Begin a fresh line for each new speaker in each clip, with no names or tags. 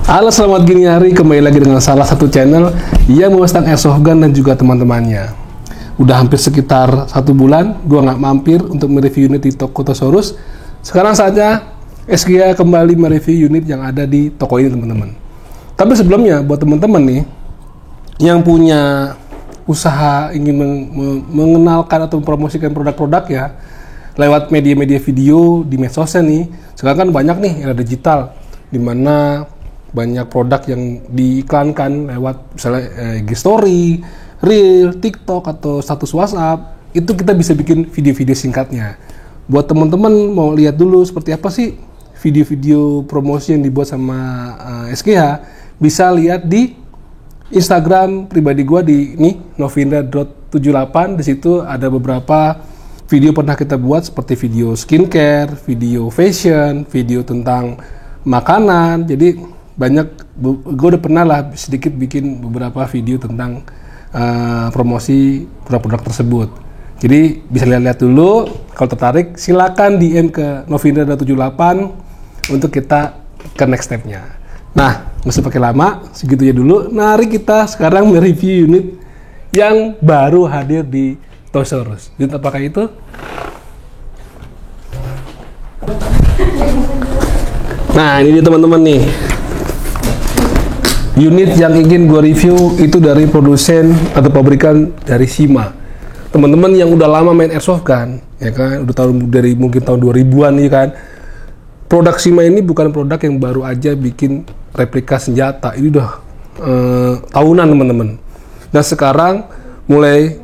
Halo, selamat gini hari, kembali lagi dengan salah satu channel yang memasang airsoft gun dan juga teman-temannya. Udah hampir sekitar 1 bulan gua nggak mampir untuk mereview unit di toko Tosaurus. Sekarang saatnya SGA kembali mereview unit yang ada di toko ini, teman-teman. Tapi sebelumnya buat teman-teman nih yang punya usaha ingin mengenalkan atau mempromosikan produk-produk ya lewat media-media video di medsosnya nih. Sekarang kan banyak nih era digital di mana banyak produk yang diiklankan lewat misalnya IG Story, Reel, TikTok atau status WhatsApp. Itu kita bisa bikin video-video singkatnya. Buat teman-teman mau lihat dulu seperti apa sih video-video promosi yang dibuat sama SGH, bisa lihat di Instagram pribadi gua di ini novindra.78. Di situ ada beberapa video pernah kita buat seperti video skincare, video fashion, video tentang makanan. Jadi banyak, gue udah pernah lah sedikit bikin beberapa video tentang promosi produk-produk tersebut. Jadi bisa lihat-lihat dulu, kalau tertarik silakan DM ke novindra.78 untuk kita ke next step-nya. Nah, nggak usah pakai lama, segitu ya dulu. Mari kita sekarang mereview unit yang baru hadir di Tosaurus. Unit apakah itu? Nah, ini dia teman-teman nih. Unit yang ingin gue review itu dari produsen atau pabrikan dari Shima. Teman-teman yang udah lama main airsoft gun, ya kan, udah tahun dari mungkin tahun 2000-an nih kan. Produk Shima ini bukan produk yang baru aja bikin replika senjata. Ini udah tahunan teman-teman. Dan sekarang mulai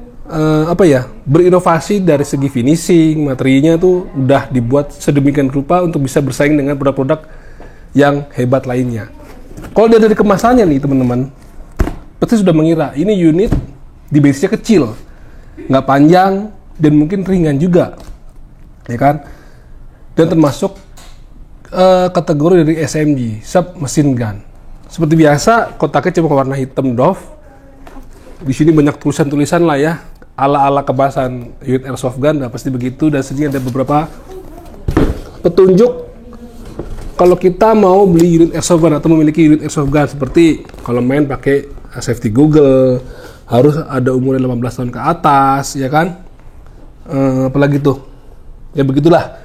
berinovasi dari segi finishing, materinya tuh udah dibuat sedemikian rupa untuk bisa bersaing dengan produk-produk yang hebat lainnya. Kalau dari kemasannya nih teman-teman, pasti sudah mengira ini unit di base-nya kecil, nggak panjang dan mungkin ringan juga, ya kan? Dan termasuk kategori dari SMG, sub machine gun. Seperti biasa, kotaknya cuma warna hitam doff. Di sini banyak tulisan-tulisan lah ya, ala-ala kemasan unit airsoft gun, nah pasti begitu. Dan sini ada beberapa petunjuk kalau kita mau beli unit airsoft gun atau memiliki unit airsoft gun, seperti kalau main pakai safety goggle, harus ada umurnya 18 tahun ke atas, ya kan? Apalagi tuh, ya begitulah.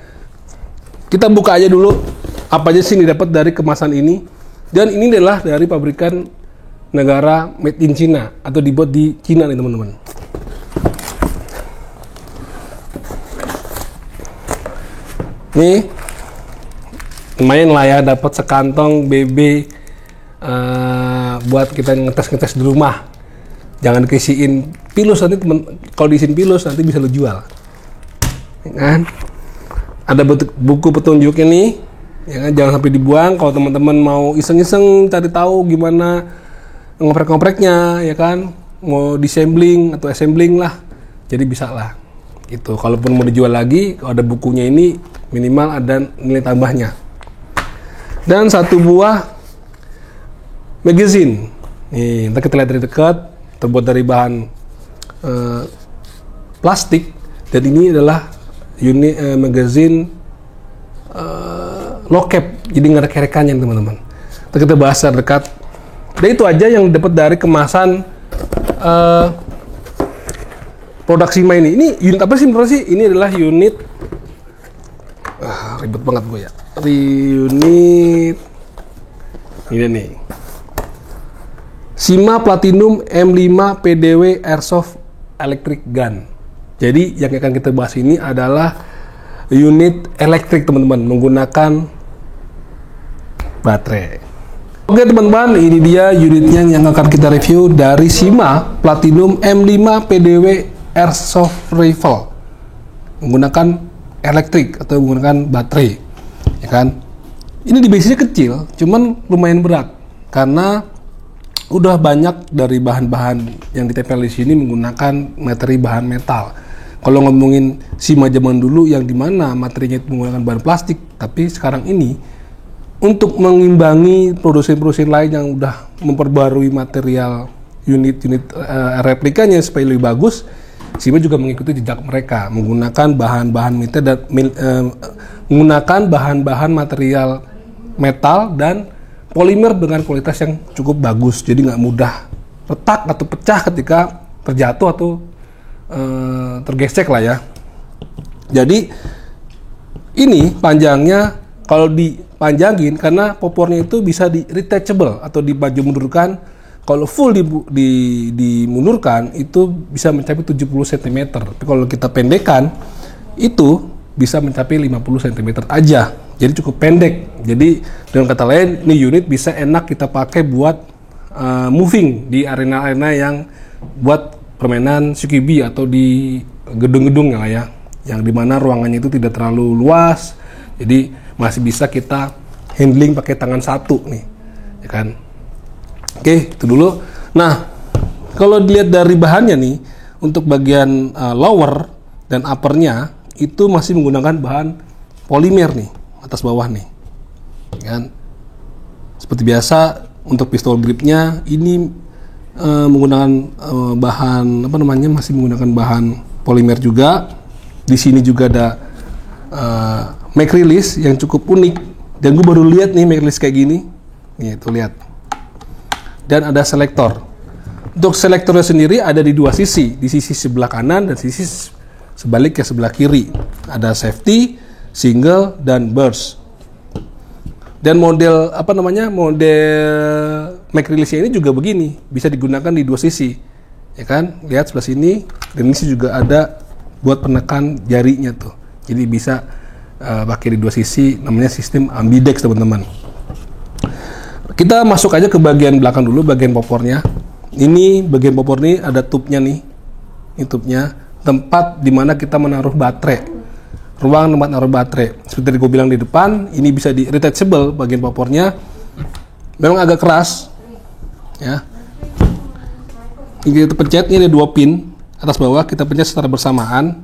Kita buka aja dulu apa aja sih yang didapat dari kemasan ini. Dan ini adalah dari pabrikan negara made in China atau dibuat di China nih teman-teman. Nih lumayan lah ya, dapat sekantong BB buat kita ngetes di rumah. Jangan dikisiin pilus nanti kalau diisiin pilus nanti bisa lo jual, ya kan? Ada buku petunjuk ini, ya kan? Jangan sampai dibuang. Kalau teman-teman mau iseng-iseng cari tahu gimana ngoprek-ngopreknya, ya kan, mau disampling atau assembling lah, jadi bisa lah itu. Kalaupun mau dijual lagi, kalau ada bukunya ini minimal ada nilai tambahnya. Dan satu buah magazine. Nih, ntar kita lihat dari dekat, terbuat dari bahan plastik. Dan ini adalah unit magazine low cap, jadi nggak ada kerekannya teman-teman. Ntar kita bahas dari dekat. Dan itu aja yang dapat dari kemasan produk Shima ini. Ini unit apa sih menurut sih? Ini adalah unit ribet banget gue ya. Unit ini nih, Shima Platinum M5 PDW Airsoft Electric Gun. Jadi yang akan kita bahas ini adalah unit elektrik teman-teman, menggunakan baterai. Oke teman-teman, ini dia unitnya yang akan kita review dari Shima Platinum M5 PDW Airsoft Rifle, menggunakan elektrik atau menggunakan baterai, ya kan? Ini di base-nya kecil, cuman lumayan berat karena udah banyak dari bahan-bahan yang ditempel di sini menggunakan materi bahan metal. Kalau ngomongin Shima zaman dulu yang dimana materinya itu menggunakan bahan plastik, tapi sekarang ini untuk mengimbangi produsen-produsen lain yang udah memperbarui material unit-unit replikanya supaya lebih bagus, Shima juga mengikuti jejak mereka, menggunakan bahan-bahan material metal dan polimer dengan kualitas yang cukup bagus, jadi nggak mudah retak atau pecah ketika terjatuh atau tergesek lah ya. Jadi ini panjangnya kalau dipanjangin, karena popornya itu bisa di retachable atau dibaju mundurkan. Kalau full dimundurkan itu bisa mencapai 70 cm. Tapi kalau kita pendekkan itu bisa mencapai 50 cm aja. Jadi cukup pendek. Jadi dengan kata lain, ini unit bisa enak kita pakai buat moving di arena-arena yang buat permainan CQB atau di gedung-gedung ya, yang dimana ruangannya itu tidak terlalu luas. Jadi masih bisa kita handling pakai tangan satu nih, ya kan? Oke, itu dulu. Nah, kalau dilihat dari bahannya nih, untuk bagian lower dan uppernya itu masih menggunakan bahan polimer nih, atas bawah nih, kan? Seperti biasa untuk pistol gripnya ini menggunakan bahan masih menggunakan bahan polimer juga. Di sini juga ada mag release yang cukup unik, dan gue baru lihat nih mag release kayak gini. Nih, tuh lihat. Dan ada selektor. Untuk selektornya sendiri ada di dua sisi, di sisi sebelah kanan dan sisi sebaliknya sebelah kiri. Ada safety, single, dan burst. Dan model model mag release-nya ini juga begini, bisa digunakan di dua sisi, ya kan? Lihat sebelah sini, dan ini juga ada buat penekan jarinya tuh. Jadi bisa pakai di dua sisi, namanya sistem ambidex teman-teman. Kita masuk aja ke bagian belakang dulu, bagian popornya. Ini bagian popor ini ada tubnya nih. Ini tubnya, tempat dimana kita menaruh baterai. Ruang tempat naruh baterai. Seperti gue bilang di depan, ini bisa di retachable bagian popornya. Memang agak keras, ya. Ini kita pencet, ini ada 2 pin atas bawah, kita pencet secara bersamaan,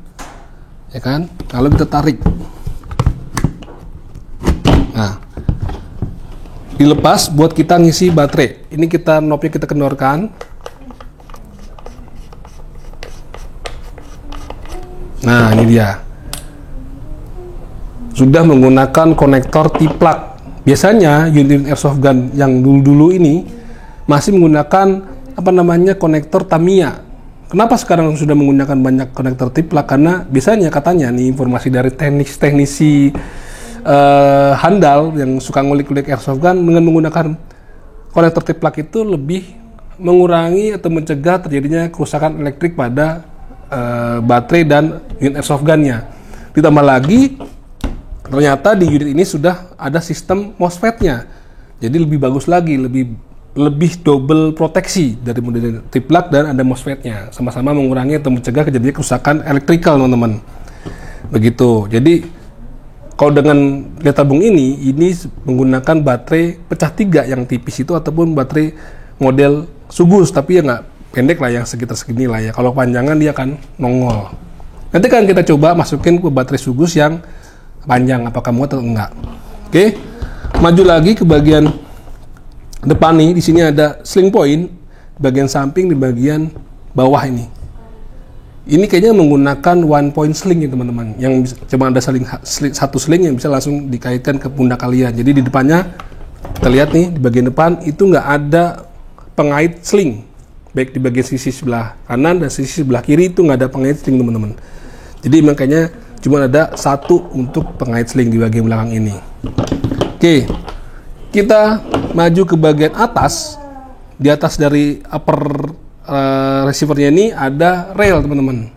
ya kan? Kalau kita tarik, nah, dilepas buat kita ngisi baterai. Ini kita knobnya kita kendorkan. Nah, ini dia. Sudah menggunakan konektor T-plug. Biasanya unit airsoft gun yang dulu-dulu ini masih menggunakan konektor Tamiya. Kenapa sekarang sudah menggunakan banyak konektor T-plug? Karena biasanya katanya nih, informasi dari teknisi handal yang suka ngulik-ngulik airsoft gun, dengan menggunakan konektor T-plug itu lebih mengurangi atau mencegah terjadinya kerusakan elektrik pada baterai dan unit airsoft gunnya. Ditambah lagi, ternyata di unit ini sudah ada sistem MOSFET-nya, jadi lebih bagus lagi, lebih double proteksi dari model T-plug dan ada MOSFET-nya, sama-sama mengurangi atau mencegah kejadian kerusakan elektrikal, teman-teman. Begitu. Jadi kalau dengan daya tabung ini menggunakan baterai pecah 3 yang tipis itu, ataupun baterai model Sugus, tapi ya nggak pendek lah, yang sekitar segini lah ya. Kalau panjangan dia akan nongol. Nanti kan kita coba masukin ke baterai Sugus yang panjang, apakah muat atau enggak. Oke, maju lagi ke bagian depan nih. Di sini ada sling point, bagian samping di bagian bawah ini. Ini kayaknya menggunakan one point sling ya teman-teman, yang cuma ada satu sling yang bisa langsung dikaitkan ke pundak kalian. Jadi di depannya, kita lihat nih di bagian depan itu nggak ada pengait sling, baik di bagian sisi sebelah kanan dan sisi sebelah kiri itu nggak ada pengait sling teman-teman. Jadi makanya cuma ada satu untuk pengait sling di bagian belakang ini. Oke, kita maju ke bagian atas. Di atas dari upper receivernya ini ada rail teman-teman,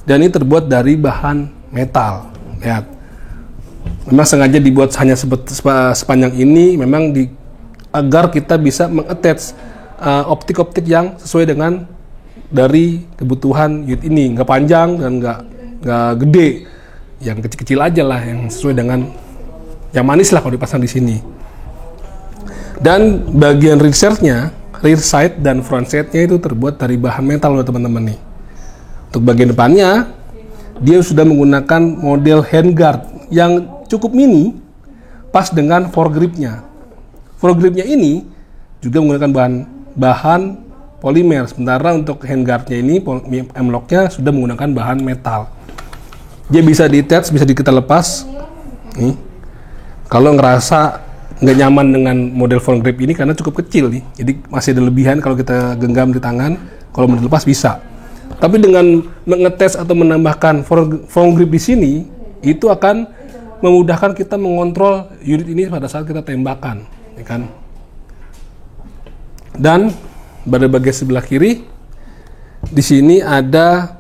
dan ini terbuat dari bahan metal. Lihat, memang sengaja dibuat hanya sepanjang ini, memang agar kita bisa mengattach optik-optik yang sesuai dengan dari kebutuhan unit ini, nggak panjang dan nggak gede, yang kecil-kecil aja lah, yang sesuai dengan yang manis lah kalau dipasang di sini. Dan bagian reserve-nya, rear side dan front side-nya itu terbuat dari bahan metal loh teman-teman nih. Untuk bagian depannya, dia sudah menggunakan model handguard yang cukup mini, pas dengan foregrip-nya. Foregrip-nya ini juga menggunakan bahan polimer, sementara untuk handguard-nya ini, M-lock-nya sudah menggunakan bahan metal. Dia bisa di-attach, bisa kita lepas. Nih, kalau ngerasa nggak nyaman dengan model phone grip ini karena cukup kecil nih. Jadi masih ada lebihan kalau kita genggam di tangan. Kalau mau dilepas bisa. Tapi dengan mengetes atau menambahkan phone grip di sini, itu akan memudahkan kita mengontrol unit ini pada saat kita tembakan, ya kan? Dan pada bagian sebelah kiri, di sini ada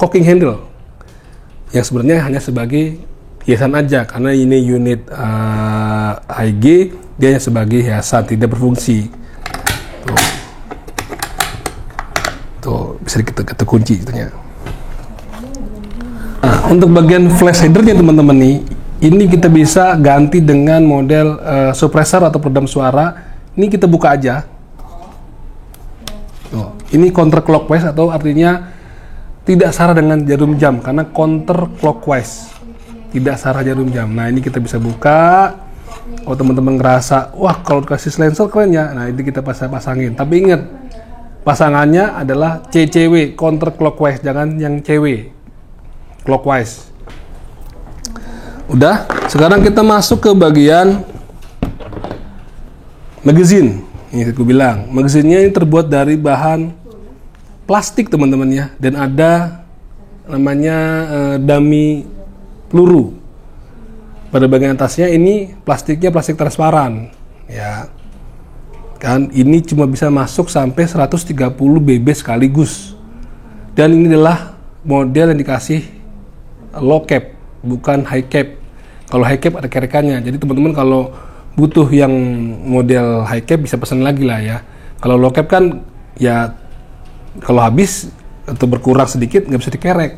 cocking handle yang sebenarnya hanya sebagai hiasan aja, karena ini unit IG, dia hanya sebagai hiasan, tidak berfungsi. Tuh bisa kita kunci gitunya. Nah, untuk bagian flash headernya teman-teman nih, ini kita bisa ganti dengan model suppressor atau peredam suara. Ini kita buka aja. Tuh, ini counter clockwise atau artinya tidak searah dengan jarum jam karena counter clockwise, tidak searah jarum jam. Nah ini kita bisa buka. Kalau teman-teman ngerasa wah kalau dikasih sensor keren ya, nah ini kita pasangin. Tapi ingat, pasangannya adalah CCW, counter clockwise, jangan yang CW, clockwise. Udah, sekarang kita masuk ke bagian magazine. Ini aku bilang, magazinnya ini terbuat dari bahan plastik teman-teman ya, dan ada namanya dummy peluru. Pada bagian atasnya ini plastiknya plastik transparan, ya. Kan ini cuma bisa masuk sampai 130 BB sekaligus. Dan ini adalah model yang dikasih low cap, bukan high cap. Kalau high cap ada kerekannya. Jadi teman-teman kalau butuh yang model high cap bisa pesan lagi lah ya. Kalau low cap kan ya kalau habis atau berkurang sedikit nggak bisa dikerek.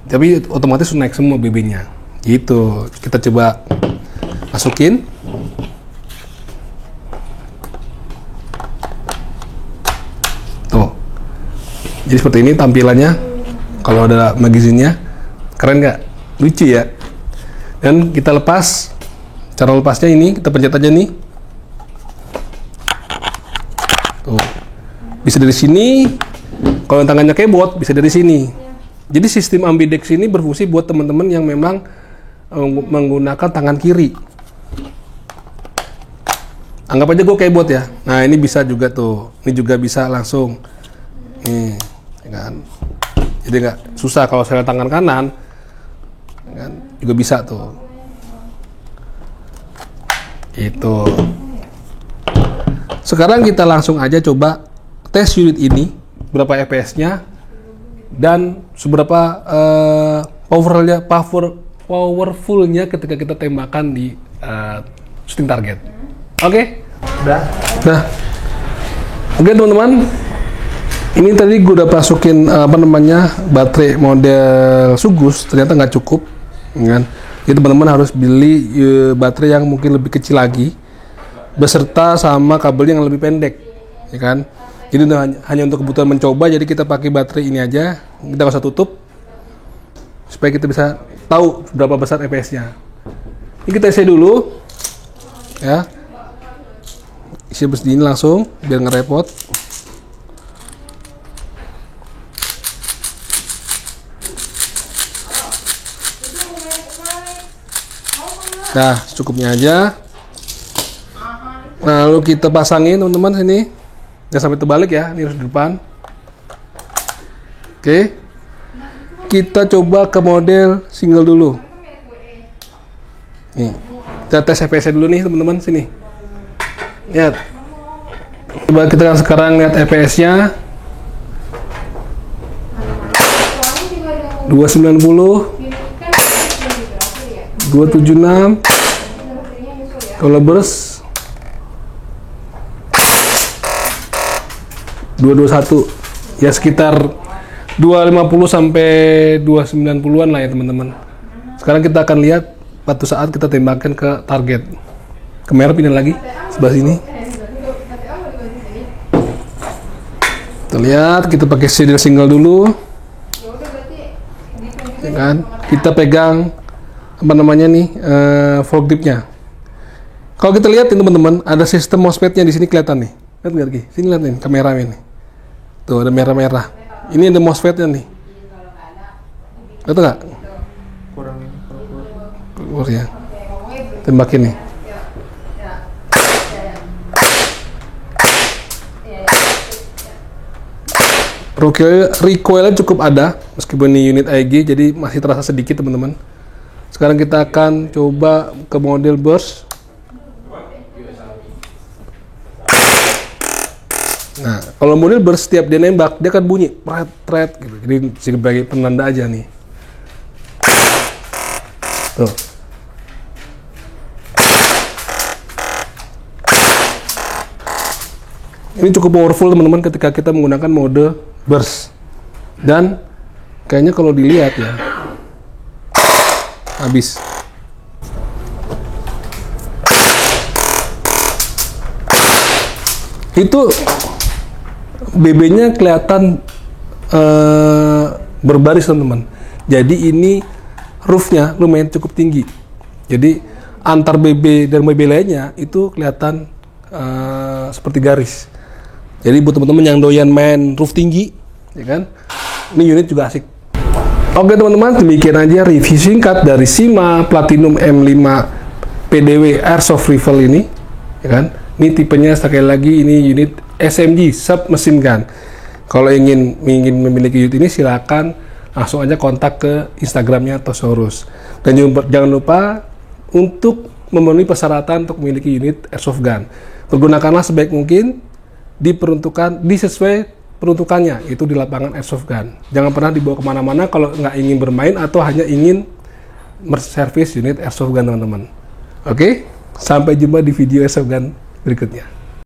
Tapi otomatis naik semua BB-nya. Gitu. Kita coba masukin. Jadi seperti ini tampilannya kalau ada magazinnya. Keren nggak? Lucu ya. Dan kita lepas. Cara lepasnya ini kita pencet aja nih. Tuh. Bisa dari sini. Kalau tangannya keyboard bisa dari sini. Jadi sistem ambidex ini berfungsi buat teman-teman yang memang menggunakan tangan kiri. Anggap aja gue keyboard ya. Nah ini bisa juga tuh. Ini juga bisa langsung. Nih. Kan? Jadi nggak susah kalau saya tangan kanan kan, juga bisa tuh itu. Sekarang kita langsung aja coba tes unit ini berapa fps nya dan seberapa powerfulnya ketika kita tembakan di shooting target. Oke? Udah. Oke teman-teman, ini tadi gue udah masukin baterai model Sugus, ternyata nggak cukup, kan? Jadi teman-teman harus beli baterai yang mungkin lebih kecil lagi, beserta sama kabel yang lebih pendek, ya kan? Jadi hanya untuk kebutuhan mencoba, jadi kita pakai baterai ini aja, kita nggak usah tutup, supaya kita bisa tahu berapa besar fps-nya. Ini kita isi dulu, ya, isi begini langsung, biar ngerepot. Nah, secukupnya aja. Lalu kita pasangin teman-teman sini. Jangan sampai terbalik ya, ini harus di depan. Oke. Kita coba ke model single dulu. Nih, kita tes fps dulu nih teman-teman, sini. Lihat. Coba kita sekarang lihat fps-nya. 290. 276. Kalau burst 221, ya sekitar 250 sampai 290-an lah ya teman-teman. Sekarang kita akan lihat pada saat kita tembakan ke target. Kamera pindah lagi sebelah sini. Kita lihat, kita pakai single dulu, ya kan? Kita pegang full gripnya. Kalau kita lihat teman-teman, ada sistem MOSFET-nya di sini kelihatan nih. Lihat lagi, sini lihat nih kamera ini. Tuh ada merah-merah. Ini ada MOSFET-nya nih. Lihat nggak? Kurang ya. Tembakin nih. Recoilnya cukup ada, meskipun ini unit AEG, jadi masih terasa sedikit teman-teman. Sekarang kita akan coba ke model burst. Nah, kalau model burst setiap dia nembak, dia akan bunyi pret gitu. Jadi sebagai penanda aja nih. Tuh. Ini cukup powerful teman-teman ketika kita menggunakan mode burst. Dan kayaknya kalau dilihat ya, habis. Itu BB-nya kelihatan berbaris teman-teman. Jadi ini roofnya lumayan cukup tinggi. Jadi antar BB dan BB lainnya itu kelihatan seperti garis. Jadi buat teman-teman yang doyan main roof tinggi, ya kan? Ini unit juga asik. Oke teman-teman, demikian aja review singkat dari Sima Platinum M5 PDW Airsoft Rifle ini, ya kan? Ini tipenya sekali lagi ini unit SMG sub machine gun. Kalau ingin memiliki unit ini silakan langsung aja kontak ke Instagramnya Tosaurus. Dan jangan lupa untuk memenuhi persyaratan untuk memiliki unit airsoft gun. Pergunakanlah sebaik mungkin sesuai peruntukannya, itu di lapangan airsoft gun. Jangan pernah dibawa kemana-mana kalau nggak ingin bermain atau hanya ingin servis unit airsoft gun teman-teman. Oke, sampai jumpa di video airsoft gun berikutnya.